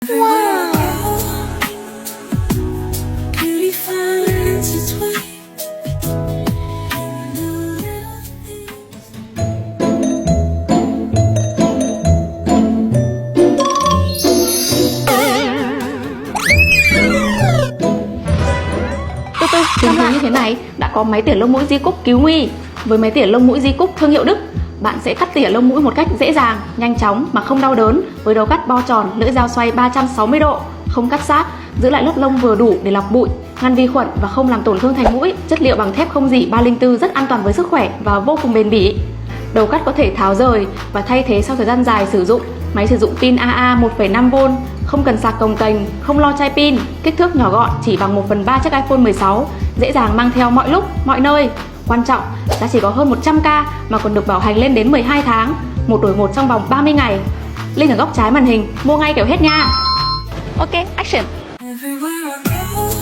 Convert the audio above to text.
Wow. Thường thường như thế này đã có máy tỉa lông mũi di cúc cứu nguy. Với máy tỉa lông mũi di cúc thương hiệu Đức, bạn sẽ cắt tỉa lông mũi một cách dễ dàng, nhanh chóng mà không đau đớn, với đầu cắt bo tròn, lưỡi dao xoay 360 độ, không cắt sát, giữ lại lớp lông vừa đủ để lọc bụi, ngăn vi khuẩn và không làm tổn thương thành mũi. Chất liệu bằng thép không rỉ 304 rất an toàn với sức khỏe và vô cùng bền bỉ. Đầu cắt có thể tháo rời và thay thế sau thời gian dài sử dụng. Máy sử dụng pin AA 1,5V, không cần sạc cồng kềnh, không lo chai pin, kích thước nhỏ gọn chỉ bằng 1/3 chiếc iPhone 16, dễ dàng mang theo mọi lúc, mọi nơi. Quan trọng, giá chỉ có hơn 100k mà còn được bảo hành lên đến 12 tháng, 1 đổi 1 trong vòng 30 ngày. Link ở góc trái màn hình, mua ngay kiểu hết nha. Ok, action. Everywhere I go